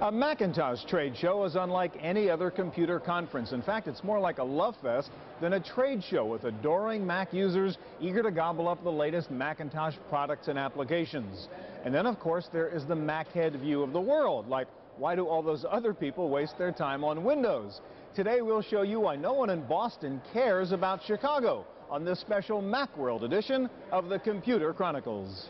A Macintosh trade show is unlike any other computer conference. In fact, it's more like a love fest than a trade show, with adoring Mac users eager to gobble up the latest Macintosh products and applications. And then, of course, there is the Mac head view of the world, like, why do all those other people waste their time on Windows? Today we'll show you why no one in Boston cares about Chicago on this special Macworld edition of the Computer Chronicles.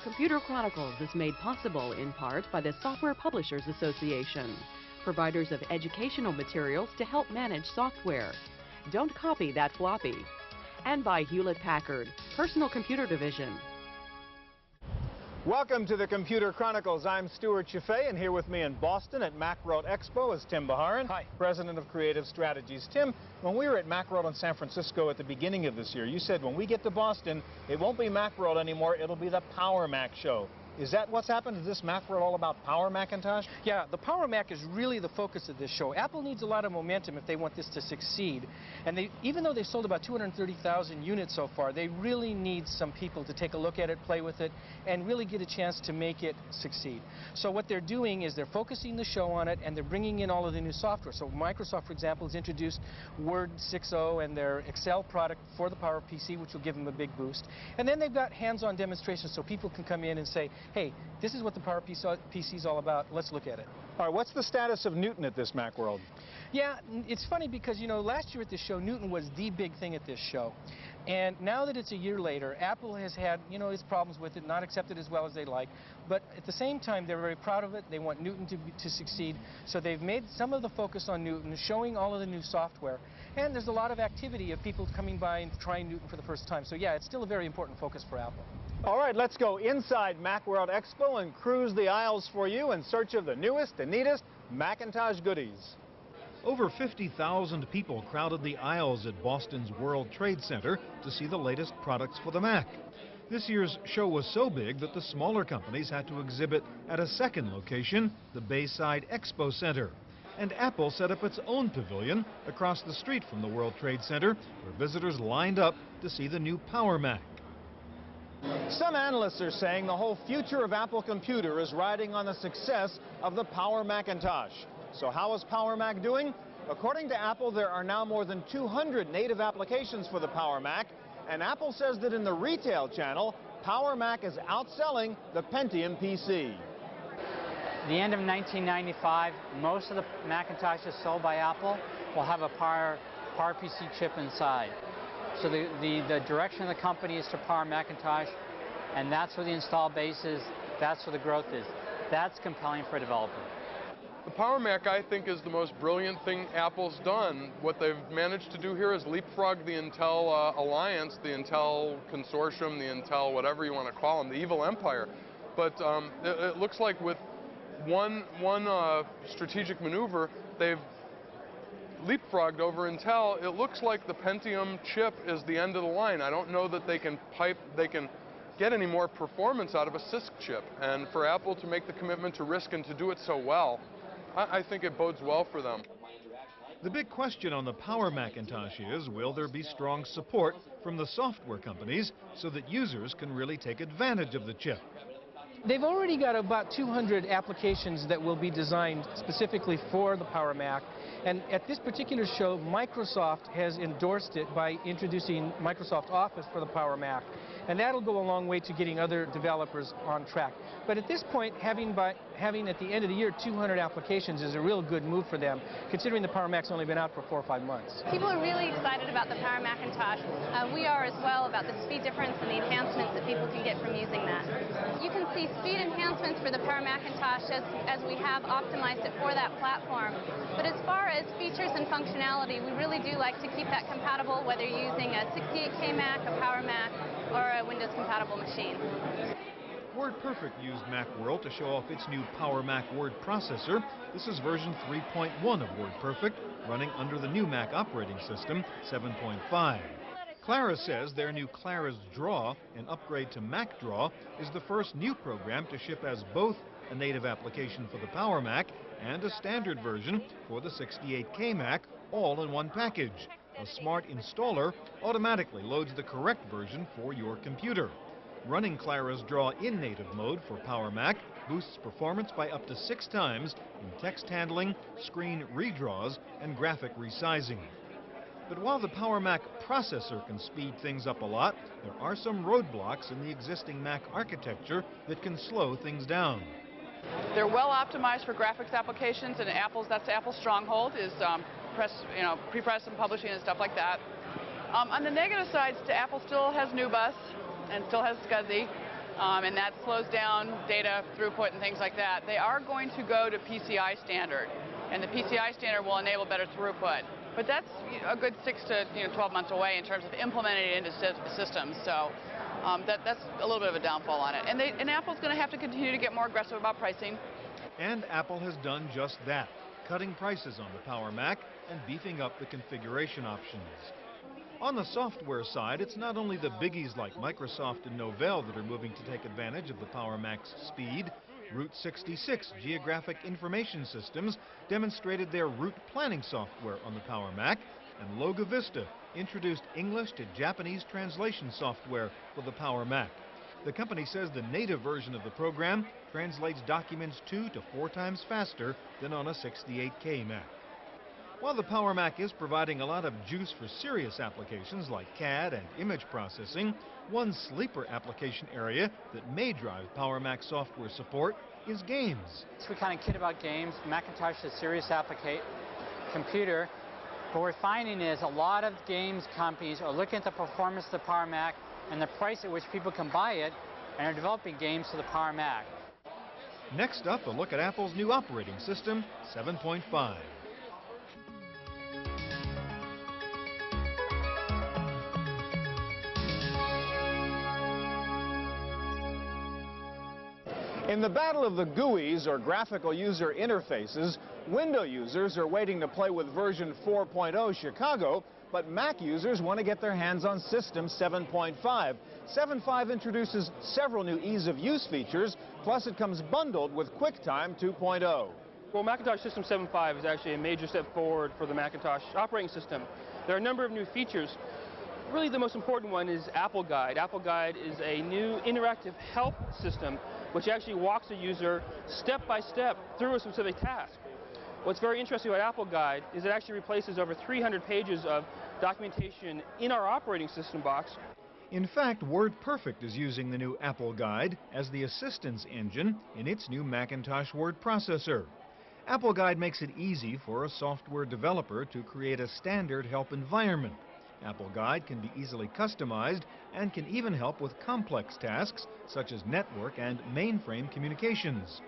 Computer Chronicles is made possible in part by the Software Publishers Association, providers of educational materials to help manage software. Don't copy that floppy. And by Hewlett-Packard, Personal Computer Division. Welcome to the Computer Chronicles. I'm Stewart Cheifet, and here with me in Boston at Macworld Expo is Tim Baharin, Hi. President of Creative Strategies. Tim, when we were at Macworld in San Francisco at the beginning of this year, you said when we get to Boston, it won't be Macworld anymore, it'll be the Power Mac show. Is that what's happened? Is this Macworld all about Power Macintosh? Yeah, the Power Mac is really the focus of this show. Apple needs a lot of momentum if they want this to succeed. And even though they've sold about 230,000 units so far, they really need some people to take a look at it, play with it, and really get a chance to make it succeed. So what they're doing is they're focusing the show on it, and they're bringing in all of the new software. So Microsoft, for example, has introduced Word 6.0 and their Excel product for the Power PC, which will give them a big boost. And then they've got hands-on demonstrations so people can come in and say, hey, this is what the Power PC is all about. Let's look at it. All right, what's the status of Newton at this Macworld? Yeah, it's funny because, you know, last year at this show, Newton was the big thing at this show. And now that it's a year later, Apple has had, you know, its problems with it, not accepted as well as they like. But at the same time, they're very proud of it. They want Newton to succeed. So they've made some of the focus on Newton, showing all of the new software. And there's a lot of activity of people coming by and trying Newton for the first time. So yeah, it's still a very important focus for Apple. All right, let's go inside Macworld Expo and cruise the aisles for you in search of the newest and neatest Macintosh goodies. Over 50,000 people crowded the aisles at Boston's World Trade Center to see the latest products for the Mac. This year's show was so big that the smaller companies had to exhibit at a second location, the Bayside Expo Center. And Apple set up its own pavilion across the street from the World Trade Center, where visitors lined up to see the new Power Mac. Some analysts are saying the whole future of Apple Computer is riding on the success of the Power Macintosh. So how is Power Mac doing? According to Apple, there are now more than 200 native applications for the Power Mac, and Apple says that in the retail channel, Power Mac is outselling the Pentium PC. At the end of 1995, most of the Macintoshes sold by Apple will have a Power PC chip inside. So the direction of the company is to Power Macintosh, and that's where the install base is, that's where the growth is. That's compelling for a developer. The Power Mac, I think, is the most brilliant thing Apple's done. What they've managed to do here is leapfrog the Intel alliance, the Intel consortium, the Intel whatever you want to call them, the evil empire. But it looks like with one strategic maneuver, they've leapfrogged over Intel. It looks like the Pentium chip is the end of the line. I don't know that they can get any more performance out of a CISC chip. And for Apple to make the commitment to risk and to do it so well, I think it bodes well for them. The big question on the Power Macintosh is, will there be strong support from the software companies so that users can really take advantage of the chip? They've already got about 200 applications that will be designed specifically for the Power Mac. And at this particular show, Microsoft has endorsed it by introducing Microsoft Office for the Power Mac. And that'll go a long way to getting other developers on track. But at this point, having at the end of the year 200 applications is a real good move for them, considering the Power Mac's only been out for 4 or 5 months. People are really excited about the Power Macintosh. We are as well, about the speed difference and the enhancements that people can get from using that. You can see speed enhancements for the Power Macintosh as we have optimized it for that platform. But as far as features and functionality, we really do like to keep that compatible, whether you're using a 68K Mac, a Power Mac, or a Windows-compatible machine. WordPerfect used Macworld to show off its new Power Mac word processor. This is version 3.1 of WordPerfect, running under the new Mac operating system, 7.5. Clara says their new Clara's Draw, an upgrade to MacDraw, is the first new program to ship as both a native application for the Power Mac and a standard version for the 68K Mac, all in one package. A smart installer automatically loads the correct version for your computer. Running Clara's Draw in native mode for Power Mac boosts performance by up to 6 times in text handling, screen redraws, and graphic resizing. But while the Power Mac processor can speed things up a lot, there are some roadblocks in the existing Mac architecture that can slow things down. They're well optimized for graphics applications, and that's Apple's stronghold, is prepress and publishing and stuff like that. On the negative sides, Apple still has NuBus and still has SCSI, and that slows down data throughput and things like that. They are going to go to PCI standard, and the PCI standard will enable better throughput. But that's a good 6 to 12 months away in terms of implementing it into systems. So that's a little bit of a downfall on it. And Apple's going to have to continue to get more aggressive about pricing. And Apple has done just that, cutting prices on the Power Mac and beefing up the configuration options. On the software side, it's not only the biggies like Microsoft and Novell that are moving to take advantage of the Power Mac's speed. Route 66 Geographic Information Systems demonstrated their route planning software on the Power Mac, and Loga Vista introduced English to Japanese translation software for the Power Mac. The company says the native version of the program translates documents 2 to 4 times faster than on a 68K Mac. While the Power Mac is providing a lot of juice for serious applications like CAD and image processing, one sleeper application area that may drive Power Mac software support is games. We kind of kid about games. Macintosh is a serious computer. What we're finding is a lot of games companies are looking at the performance of the Power Mac and the price at which people can buy it, and are developing games for the Power Mac. Next up, a look at Apple's new operating system, 7.5. In the battle of the GUIs, or graphical user interfaces, Windows users are waiting to play with version 4.0 Chicago, but Mac users want to get their hands on System 7.5. 7.5 introduces several new ease-of-use features, plus it comes bundled with QuickTime 2.0. Well, Macintosh System 7.5 is actually a major step forward for the Macintosh operating system. There are a number of new features. Really, the most important one is Apple Guide. Apple Guide is a new interactive help system which actually walks a user step by step through a specific task. What's very interesting about Apple Guide is it actually replaces over 300 pages of documentation in our operating system box. In fact, WordPerfect is using the new Apple Guide as the assistance engine in its new Macintosh word processor. Apple Guide makes it easy for a software developer to create a standard help environment. Apple Guide can be easily customized and can even help with complex tasks such as network and mainframe communications.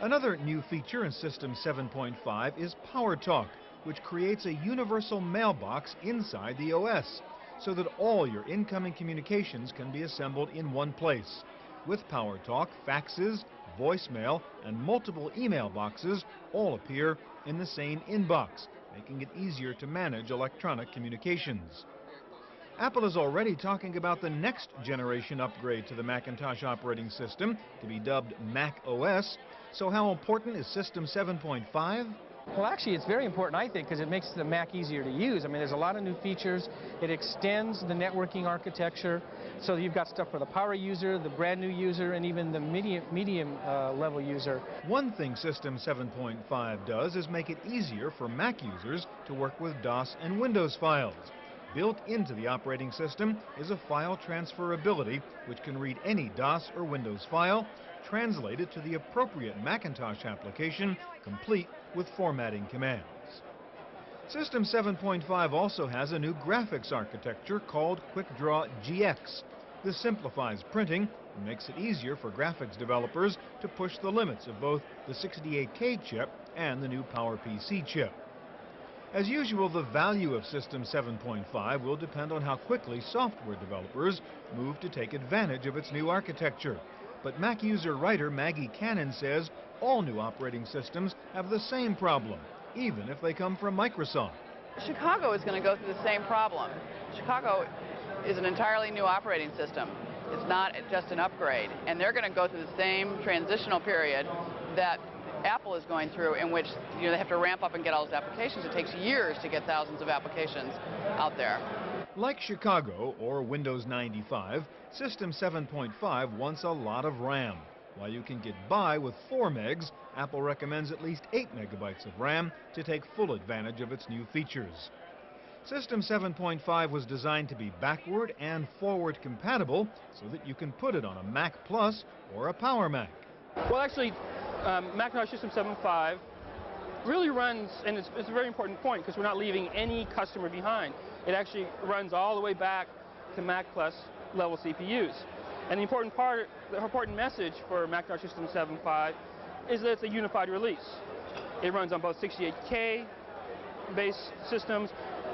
Another new feature in System 7.5 is PowerTalk, which creates a universal mailbox inside the OS so that all your incoming communications can be assembled in one place. With PowerTalk, faxes, voicemail, and multiple email boxes all appear in the same inbox, making it easier to manage electronic communications. Apple is already talking about the next generation upgrade to the Macintosh operating system, to be dubbed Mac OS. So how important is System 7.5? Well, actually, it's very important, I think, because it makes the Mac easier to use. I mean, there's a lot of new features. It extends the networking architecture, so you've got stuff for the power user, the brand new user, and even the medium level user. One thing System 7.5 does is make it easier for Mac users to work with DOS and Windows files. Built into the operating system is a file transferability, which can read any DOS or Windows file, translate it to the appropriate Macintosh application, complete with formatting commands. System 7.5 also has a new graphics architecture called QuickDraw GX. This simplifies printing and makes it easier for graphics developers to push the limits of both the 68K chip and the new PowerPC chip. As usual, the value of System 7.5 will depend on how quickly software developers move to take advantage of its new architecture. But Mac user writer Maggie Cannon says all new operating systems have the same problem, even if they come from Microsoft. Chicago is going to go through the same problem. Chicago is an entirely new operating system. It's not just an upgrade, and they're going to go through the same transitional period that Apple is going through, in which they have to ramp up and get all those applications. It takes years to get thousands of applications out there. Like Chicago or Windows 95, System 7.5 wants a lot of RAM. While you can get by with 4 megs, Apple recommends at least 8 megabytes of RAM to take full advantage of its new features. System 7.5 was designed to be backward and forward compatible so that you can put it on a Mac Plus or a Power Mac. Well, actually, Macintosh System 7.5 really runs, and it's a very important point because we're not leaving any customer behind. It actually runs all the way back to Mac Plus level CPUs. And the important message for Macintosh System 7.5 is that it's a unified release. It runs on both 68K based systems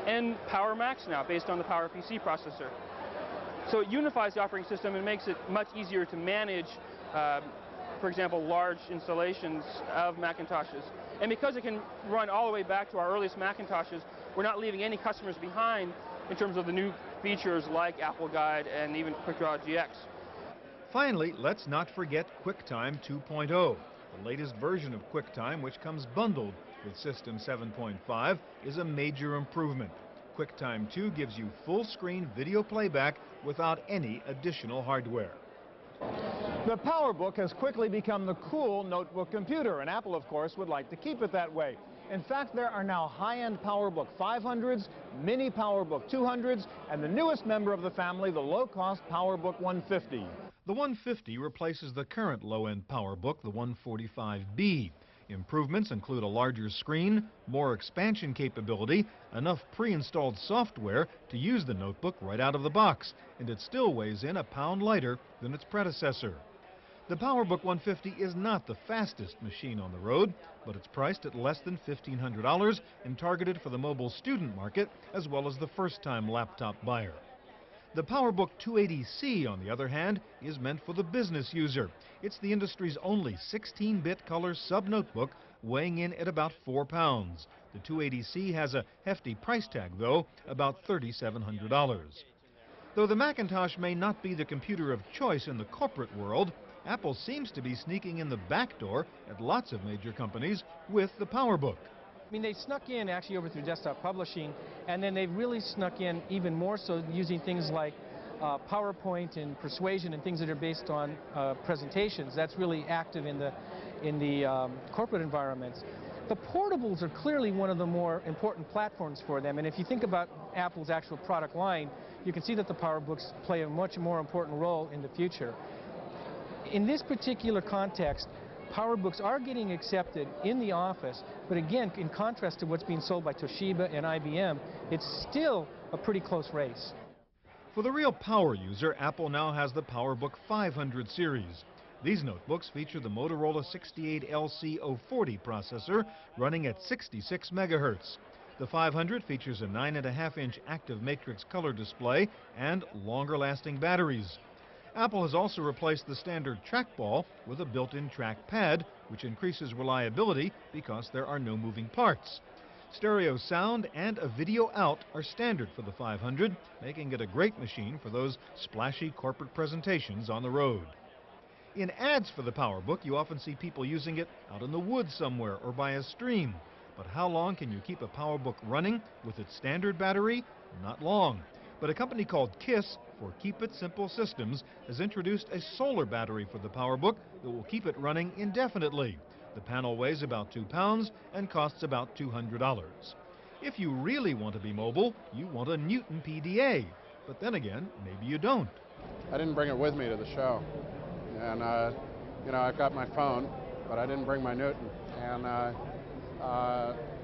and Power Macs now, based on the PowerPC processor. So it unifies the operating system and makes it much easier to manage, for example, large installations of Macintoshes. And because it can run all the way back to our earliest Macintoshes, we're not leaving any customers behind in terms of the new features like Apple Guide and even QuickDraw GX. Finally, let's not forget QuickTime 2.0, the latest version of QuickTime, which comes bundled with System 7.5, is a major improvement. QuickTime 2 gives you full-screen video playback without any additional hardware. The PowerBook has quickly become the cool notebook computer, and Apple, of course, would like to keep it that way. In fact, there are now high-end PowerBook 500s, mini PowerBook 200s, and the newest member of the family, the low-cost PowerBook 150. The 150 replaces the current low-end PowerBook, the 145B. Improvements include a larger screen, more expansion capability, enough pre-installed software to use the notebook right out of the box, and it still weighs in a pound lighter than its predecessor. The PowerBook 150 is not the fastest machine on the road, but it's priced at less than $1,500 and targeted for the mobile student market as well as the first-time laptop buyer. The PowerBook 280C, on the other hand, is meant for the business user. It's the industry's only 16-bit color sub-notebook, weighing in at about 4 pounds. The 280C has a hefty price tag, though, about $3,700. Though the Macintosh may not be the computer of choice in the corporate world, Apple seems to be sneaking in the back door at lots of major companies with the PowerBook. I mean, they snuck in actually over through desktop publishing, and then they've really snuck in even more so using things like PowerPoint and Persuasion and things that are based on presentations. That's really active in the corporate environments. The portables are clearly one of the more important platforms for them, and if you think about Apple's actual product line, you can see that the PowerBooks play a much more important role in the future. In this particular context, PowerBooks are getting accepted in the office, but again, in contrast to what's being sold by Toshiba and IBM, it's still a pretty close race. For the real power user, Apple now has the PowerBook 500 series. These notebooks feature the Motorola 68LC040 processor running at 66 megahertz. The 500 features a 9.5-inch active matrix color display and longer-lasting batteries. Apple has also replaced the standard trackball with a built-in trackpad, which increases reliability because there are no moving parts. Stereo sound and a video out are standard for the 500, making it a great machine for those splashy corporate presentations on the road. In ads for the PowerBook, you often see people using it out in the woods somewhere or by a stream. But how long can you keep a PowerBook running with its standard battery? Not long. But a company called KISS, for Keep It Simple Systems, has introduced a solar battery for the PowerBook that will keep it running indefinitely. The panel weighs about 2 pounds and costs about $200. If you really want to be mobile, you want a Newton PDA. But then again, maybe you don't. I didn't bring it with me to the show. And, I've got my phone, but I didn't bring my Newton. And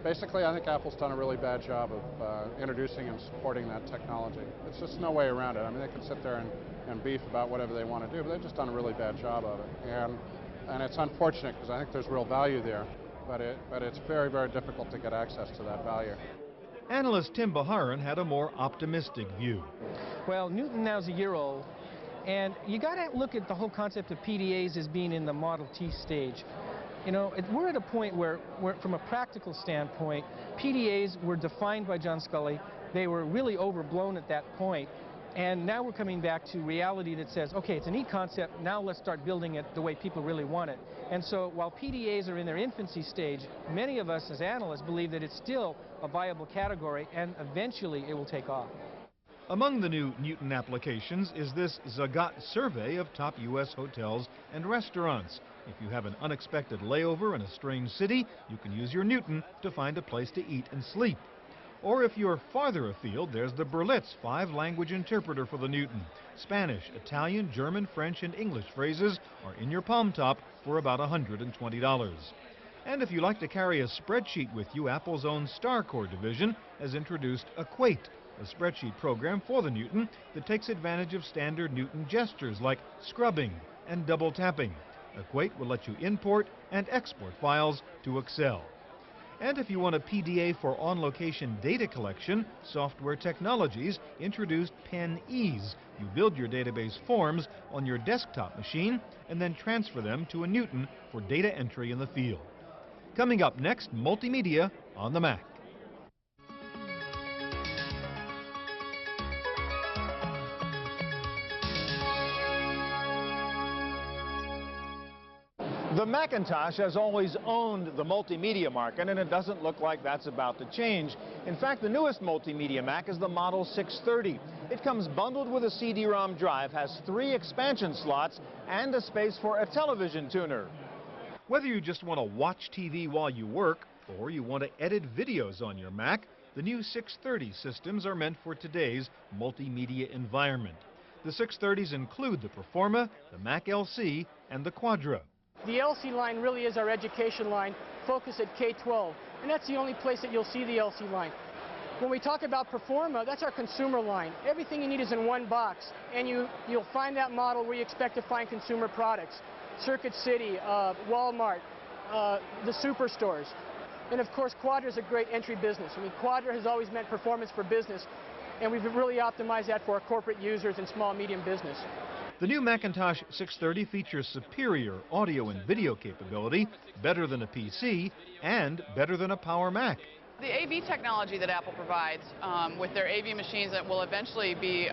basically, I think Apple's done a really bad job of introducing and supporting that technology. It's just no way around it. I mean, they can sit there and beef about whatever they want to do, but they've just done a really bad job of it. And it's unfortunate because I think there's real value there, but it's very, very difficult to get access to that value. Analyst Tim Baharan had a more optimistic view. Well, Newton now's a year old, and you got to look at the whole concept of PDAs as being in the Model T stage. We're at a point where, from a practical standpoint, PDAs were defined by John Sculley. They were really overblown at that point. And now we're coming back to reality that says, okay, it's a neat concept, now let's start building it the way people really want it. And so while PDAs are in their infancy stage, many of us as analysts believe that it's still a viable category and eventually it will take off. Among the new Newton applications is this Zagat survey of top U.S. hotels and restaurants. If you have an unexpected layover in a strange city, you can use your Newton to find a place to eat and sleep. Or if you're farther afield, there's the Berlitz 5-language interpreter for the Newton. Spanish, Italian, German, French, and English phrases are in your palm top for about $120. And if you like to carry a spreadsheet with you, Apple's own StarCore division has introduced Equate, a spreadsheet program for the Newton that takes advantage of standard Newton gestures like scrubbing and double tapping. Equate will let you import and export files to Excel. And if you want a PDA for on-location data collection, Software Technologies introduced Pen Ease. You build your database forms on your desktop machine and then transfer them to a Newton for data entry in the field. Coming up next, multimedia on the Mac. The Macintosh has always owned the multimedia market, and it doesn't look like that's about to change. In fact, the newest multimedia Mac is the Model 630. It comes bundled with a CD-ROM drive, has 3 expansion slots, and a space for a television tuner. Whether you just want to watch TV while you work, or you want to edit videos on your Mac, the new 630 systems are meant for today's multimedia environment. The 630s include the Performa, the Mac LC, and the Quadro. The LC line really is our education line, focused at K-12, and that's the only place that you'll see the LC line. When we talk about Performa, that's our consumer line. Everything you need is in one box, and you'll find that model where you expect to find consumer products. Circuit City, Walmart, the superstores. And of course, Quadro is a great entry business. I mean, Quadro has always meant performance for business, and we've really optimized that for our corporate users and small, medium business. The new Macintosh 630 features superior audio and video capability, better than a PC, and better than a Power Mac. The AV technology that Apple provides with their AV machines that will eventually be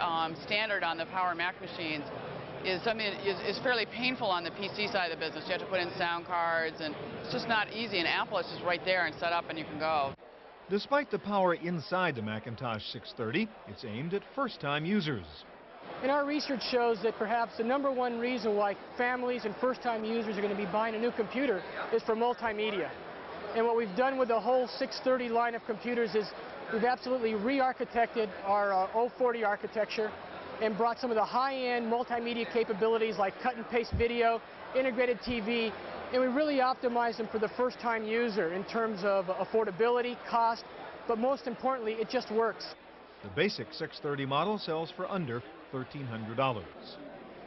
standard on the Power Mac machines is something that is fairly painful on the PC side of the business. You have to put in sound cards, and it's just not easy. And Apple is just right there and set up, and you can go. Despite the power inside the Macintosh 630, it's aimed at first-time users. And our research shows that perhaps the #1 reason why families and first-time users are going to be buying a new computer is for multimedia. And what we've done with the whole 630 line of computers is we've absolutely re-architected our 040 architecture and brought some of the high-end multimedia capabilities like cut-and-paste video, integrated TV, and we really optimized them for the first-time user in terms of affordability, cost, but most importantly, it just works. The basic 630 model sells for under $1,300.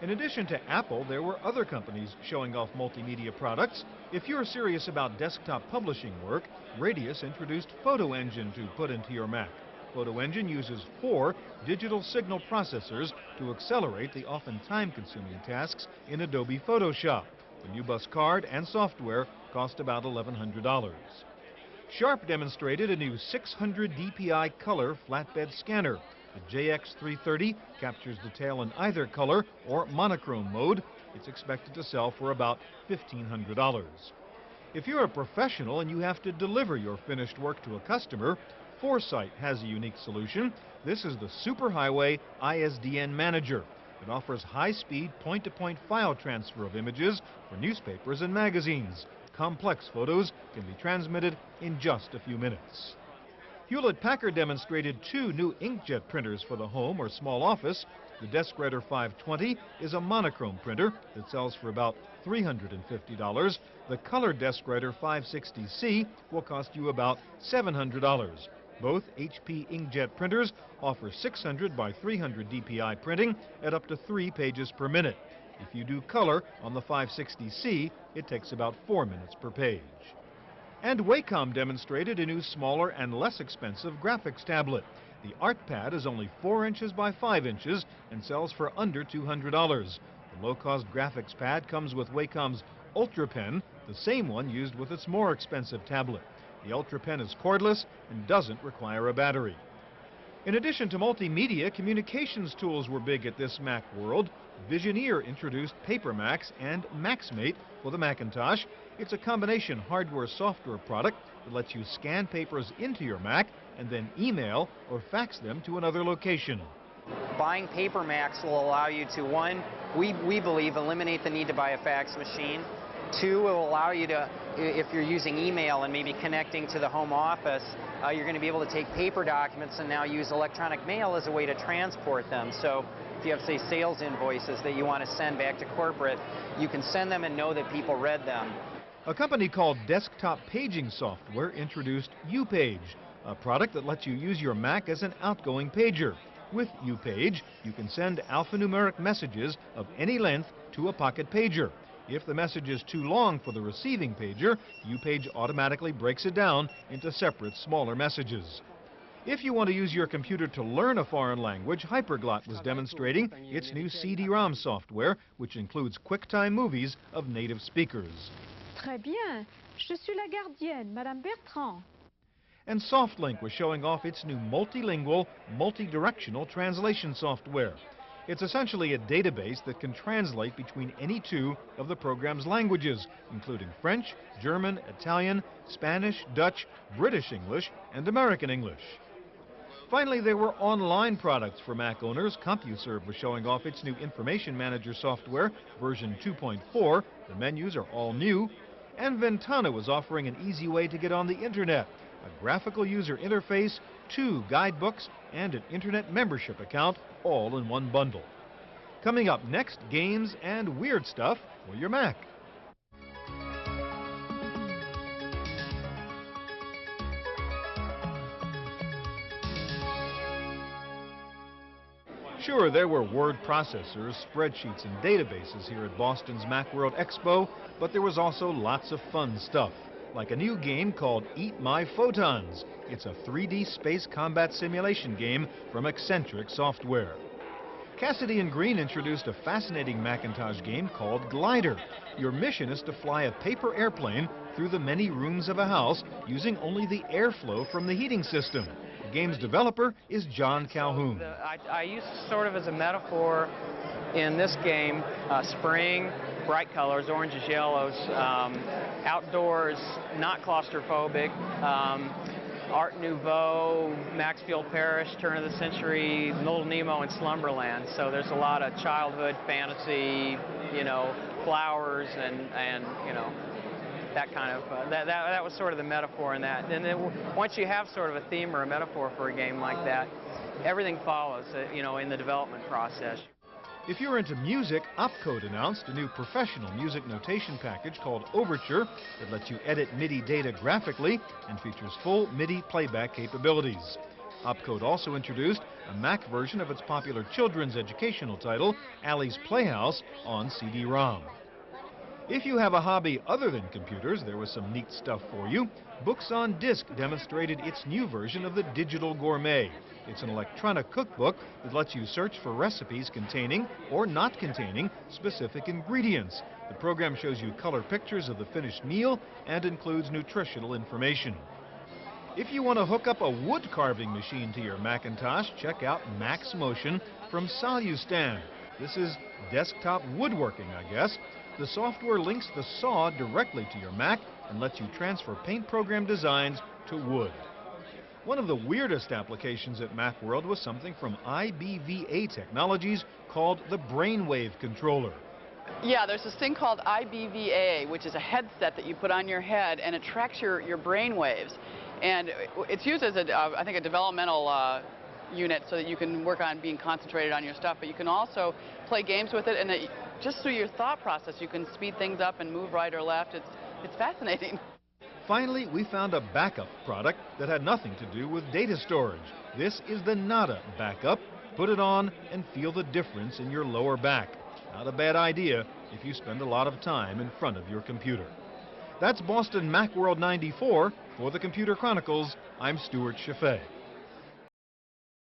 In addition to Apple, there were other companies showing off multimedia products. If you're serious about desktop publishing work, Radius introduced Photo Engine to put into your Mac. Photo Engine uses 4 digital signal processors to accelerate the often time-consuming tasks in Adobe Photoshop. The new bus card and software cost about $1,100. Sharp demonstrated a new 600 dpi color flatbed scanner. The JX330 captures detail in either color or monochrome mode. It's expected to sell for about $1,500. If you're a professional and you have to deliver your finished work to a customer, Foresight has a unique solution. This is the Superhighway ISDN Manager. It offers high-speed point-to-point file transfer of images for newspapers and magazines. Complex photos can be transmitted in just a few minutes. Hewlett-Packard demonstrated 2 new inkjet printers for the home or small office. The DeskWriter 520 is a monochrome printer that sells for about $350. The Color DeskWriter 560C will cost you about $700. Both HP inkjet printers offer 600 by 300 dpi printing at up to 3 pages per minute. If you do color on the 560C, it takes about 4 minutes per page. And Wacom demonstrated a new smaller and less expensive graphics tablet. The ArtPad is only 4 inches by 5 inches and sells for under $200. The low-cost graphics pad comes with Wacom's UltraPen, the same one used with its more expensive tablet. The UltraPen is cordless and doesn't require a battery. In addition to multimedia, communications tools were big at this Macworld. Visioneer introduced PaperMax and MaxMate for the Macintosh. It's a combination hardware-software product that lets you scan papers into your Mac and then email or fax them to another location. Buying PaperMax will allow you to, one, we believe, eliminate the need to buy a fax machine. Two, it will allow you to, if you're using email and maybe connecting to the home office, you're going to be able to take paper documents and now use electronic mail as a way to transport them. So if you have, say, sales invoices that you want to send back to corporate, you can send them and know that people read them. A company called Desktop Paging Software introduced UPage, a product that lets you use your Mac as an outgoing pager. With UPage, you can send alphanumeric messages of any length to a pocket pager. If the message is too long for the receiving pager, UPage automatically breaks it down into separate, smaller messages. If you want to use your computer to learn a foreign language, Hyperglot was demonstrating its new CD-ROM software, which includes QuickTime movies of native speakers. Très bien. Je suis la gardienne, Madame Bertrand. And SoftLink was showing off its new multilingual, multi-directional translation software. It's essentially a database that can translate between any two of the program's languages, including French, German, Italian, Spanish, Dutch, British English, and American English. Finally, there were online products for Mac owners. CompuServe was showing off its new Information Manager software, version 2.4. The menus are all new. And Ventana was offering an easy way to get on the Internet. A graphical user interface, 2 guidebooks, and an Internet membership account, all in one bundle. Coming up next, games and weird stuff for your Mac. Sure, there were word processors, spreadsheets, and databases here at Boston's Macworld Expo, but there was also lots of fun stuff, like a new game called Eat My Photons. It's a 3D space combat simulation game from Eccentric Software. Cassidy and Green introduced a fascinating Macintosh game called Glider. Your mission is to fly a paper airplane through the many rooms of a house using only the airflow from the heating system. The game's developer is John Calhoun. I use sort of as a metaphor in this game, spring, bright colors, oranges, yellows, outdoors, not claustrophobic, Art Nouveau, Maxfield Parrish, turn of the century, Little Nemo, and Slumberland. So there's a lot of childhood fantasy, flowers and that kind of, that was sort of the metaphor in that. And then once you have sort of a theme or a metaphor for a game like that, everything follows, in the development process. If you're into music, Opcode announced a new professional music notation package called Overture that lets you edit MIDI data graphically and features full MIDI playback capabilities. Opcode also introduced a Mac version of its popular children's educational title, Ali's Playhouse, on CD-ROM. If you have a hobby other than computers, there was some neat stuff for you. Books on Disc demonstrated its new version of the Digital Gourmet. It's an electronic cookbook that lets you search for recipes containing or not containing specific ingredients. The program shows you color pictures of the finished meal and includes nutritional information. If you want to hook up a wood carving machine to your Macintosh, check out Max Motion from Solustan. This is desktop woodworking, I guess. The software links the saw directly to your Mac and lets you transfer paint program designs to wood. One of the weirdest applications at Macworld was something from IBVA Technologies called the Brainwave Controller. Yeah, there's this thing called IBVA, which is a headset that you put on your head and it tracks your brain waves. And it's used as, I think, a developmental unit so that you can work on being concentrated on your stuff, but you can also play games with it, and just through your thought process, you can speed things up and move right or left. It's fascinating. Finally, we found a backup product that had nothing to do with data storage. This is the Nada Backup. Put it on and feel the difference in your lower back. Not a bad idea if you spend a lot of time in front of your computer. That's Boston Macworld 94. For the Computer Chronicles, I'm Stewart Cheifet.